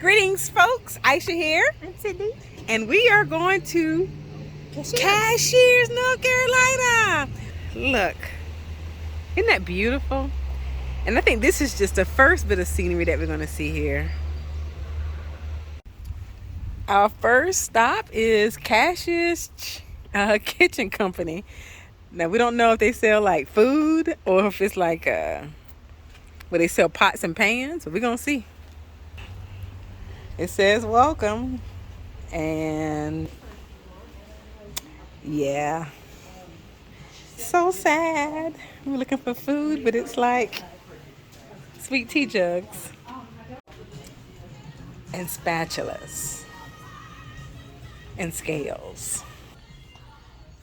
Greetings, folks. Aisha here. I'm Cindy. And we are going to Cashiers, North Carolina. Look, isn't that beautiful? And I think this is just the first bit of scenery that we're going to see here. Our first stop is Cashiers Kitchen Company. Now, we don't know if they sell like food or if it's like where they sell pots and pans, but we're going to see. It says welcome. And yeah, so sad. We're looking for food, but it's like sweet tea jugs and spatulas and scales.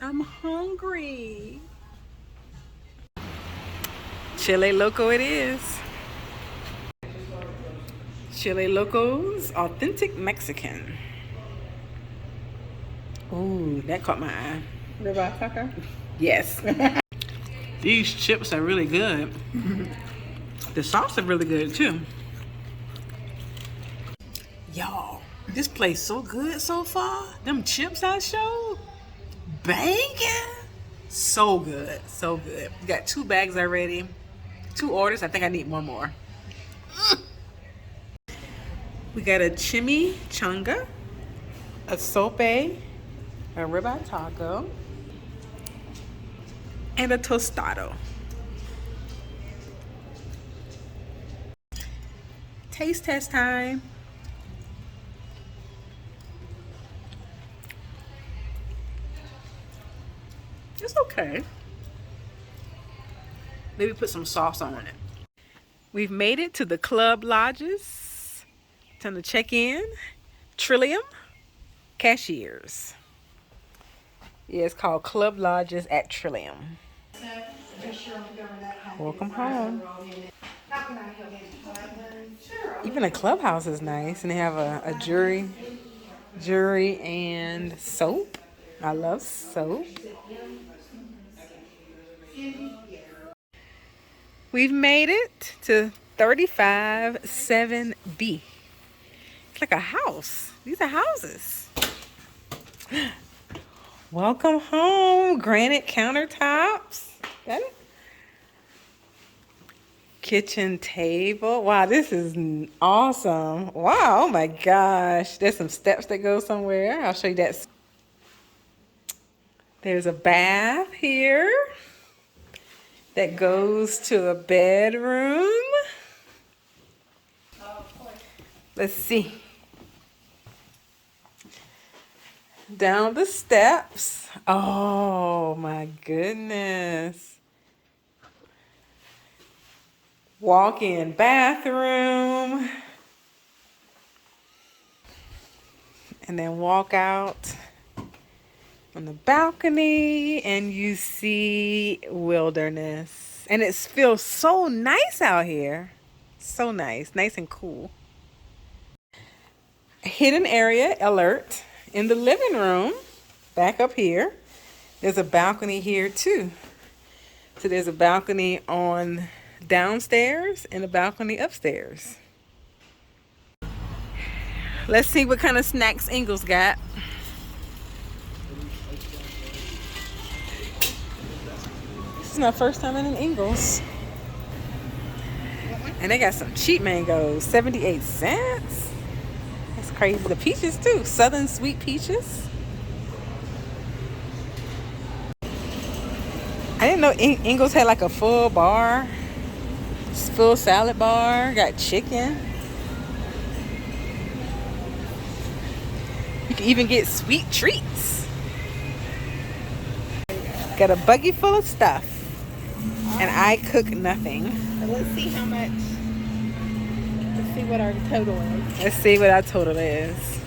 I'm hungry. Chile Loco it is. Chile Loco's authentic Mexican. Ooh, that caught my eye. Ribeye taco? Yes. These chips are really good. The sauce is really good too. Y'all, this place so good so far. Them chips I showed, banging. So good, so good. Got 2 bags already. 2 orders. I think I need one more. We got a chimichanga, a sope, a ribeye taco, and a tostado. Taste test time. It's okay. Maybe put some sauce on it. We've made it to the Club Lodges. Time to check in. Trillium, Cashiers. Yeah, it's called Club Lodges at Trillium. Welcome home. Even a clubhouse is nice, and they have a jury and soap. I love soap. We've made it to 357B. It's like a house. These are houses. Welcome home. Granite countertops. Got it? Kitchen table. Wow, this is awesome. Wow, oh my gosh. There's some steps that go somewhere. I'll show you that. There's a bath here that goes to a bedroom. Let's see. Down the steps. Oh my goodness. Walk-in bathroom. And then walk out on the balcony and you see wilderness. And it feels so nice out here. So nice. Nice and cool. Hidden area alert in the living room. Back up here. There's a balcony here too. So there's a balcony on downstairs and a balcony upstairs. Let's see what kind of snacks Ingles got. This is my first time in an Ingles. And they got some cheap mangoes, 78 cents. That's crazy. The peaches too, southern sweet peaches. I didn't know Ingles had like a full bar, full salad bar, got chicken. You can even get sweet treats. Got a buggy full of stuff. And I cook nothing. Let's see how much. Let's see what our total is. Let's see what our total is.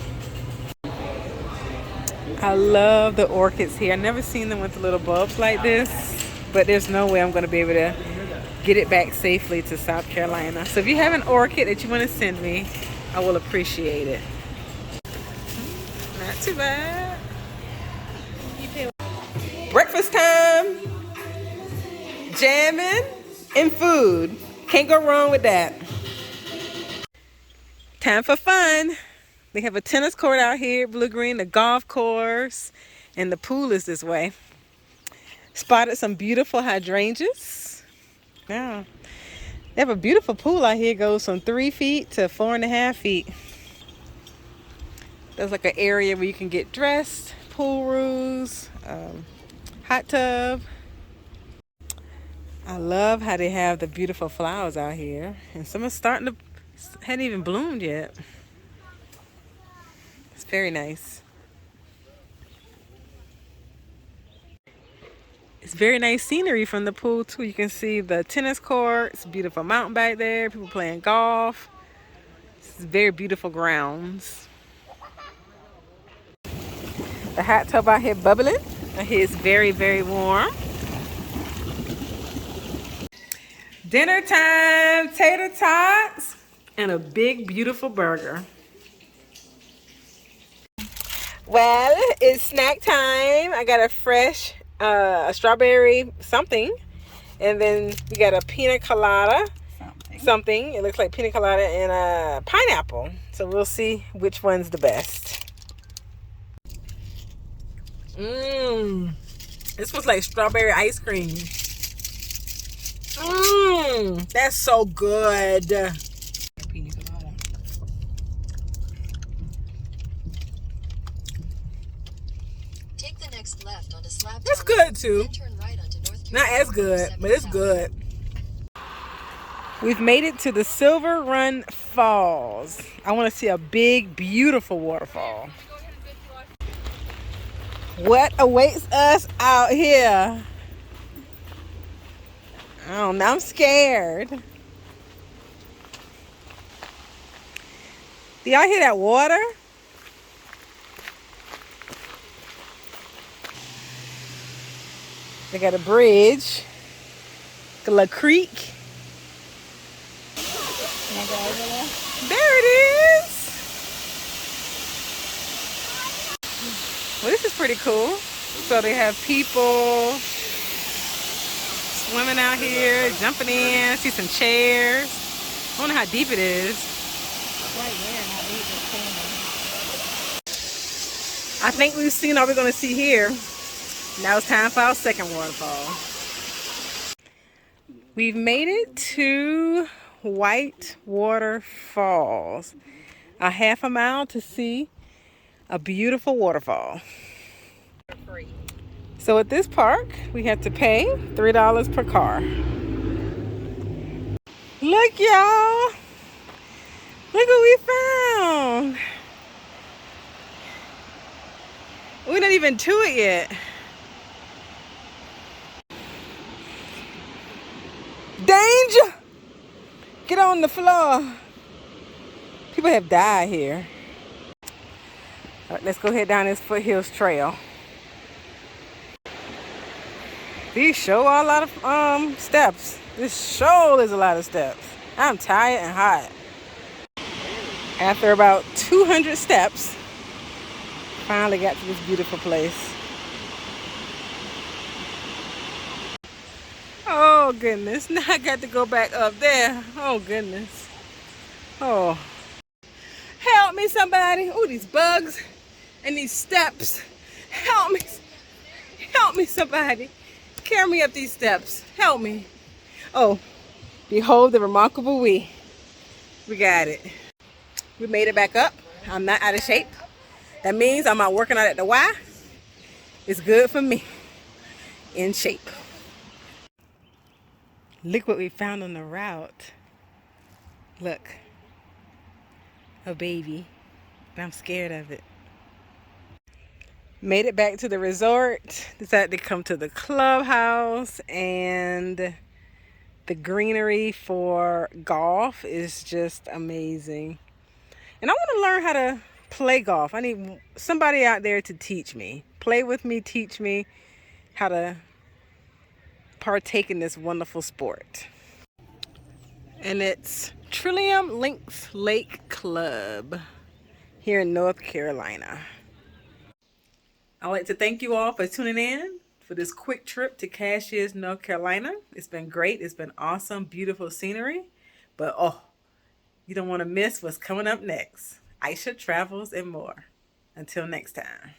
I love the orchids here. I've never seen them with the little bulbs like this, but there's no way I'm going to be able to get it back safely to South Carolina. So if you have an orchid that you want to send me, I will appreciate it. Not too bad. Breakfast time. Jamming and food. Can't go wrong with that. time for fun. They have a tennis court out here, Bluegreen, the golf course, and the pool is this way. Spotted some beautiful hydrangeas. Yeah. They have a beautiful pool out here. It goes from 3 feet to 4.5 feet. There's like an area where you can get dressed, pool roos, hot tub. I love how they have the beautiful flowers out here. And some are starting to, hadn't even bloomed yet. It's very nice. It's very nice scenery from the pool too. You can see the tennis courts, beautiful mountain back there, people playing golf. It's very beautiful grounds. The hot tub out here bubbling. Out here is very, very warm. Dinner time, tater tots, and a big, beautiful burger. Well, it's snack time. I got a fresh a strawberry something, and then we got a pina colada something. It looks like pina colada and a pineapple. So we'll see which one's the best. This was like strawberry ice cream. That's so good. Pina colada. Take the next left onto Slab It's Town good Road, too. then turn right onto North Not as good, but it's good. We've made it to the Silver Run Falls. I want to see a big, beautiful waterfall. What awaits us out here? I don't know. I'm scared. Do y'all hear that water? They got a bridge. A little creek. There it is. Well, this is pretty cool. So they have people swimming out here, jumping in. See some chairs. I wonder how deep it is. Right there, not deep, but standing. I think we've seen all we're going to see here. Now it's time for our second waterfall. We've made it to Whitewater Falls. A half a mile to see a beautiful waterfall. So at this park, we have to pay $3 per car. Look, y'all. Look what we found. We're not even to it yet. Danger! Get on the floor. People have died here. All right, let's go head down this foothills trail. These show are a lot of steps. This show is a lot of steps. I'm tired and hot. After about 200 steps, finally got to this beautiful place. Oh goodness, now I got to go back up there. Oh goodness. Oh. Help me somebody. Oh, these bugs and these steps. Help me. Help me somebody. Carry me up these steps. Help me. Oh, behold the remarkable we. We got it. We made it back up. I'm not out of shape. That means I'm not working out at the Y. It's good for me. In shape. Look what we found on the route. Look. A baby. But I'm scared of it. Made it back to the resort. Decided to come to the clubhouse, and the greenery for golf is just amazing. And I want to learn how to play golf. I need somebody out there to teach me. Play with me, teach me how to partake in this wonderful sport. And it's Trillium Links Lake Club here in North Carolina. I'd like to thank you all for tuning in for this quick trip to Cashiers, North Carolina. It's been great. It's been awesome, beautiful scenery. But You don't want to miss what's coming up next. Aisha travels and more. Until next time.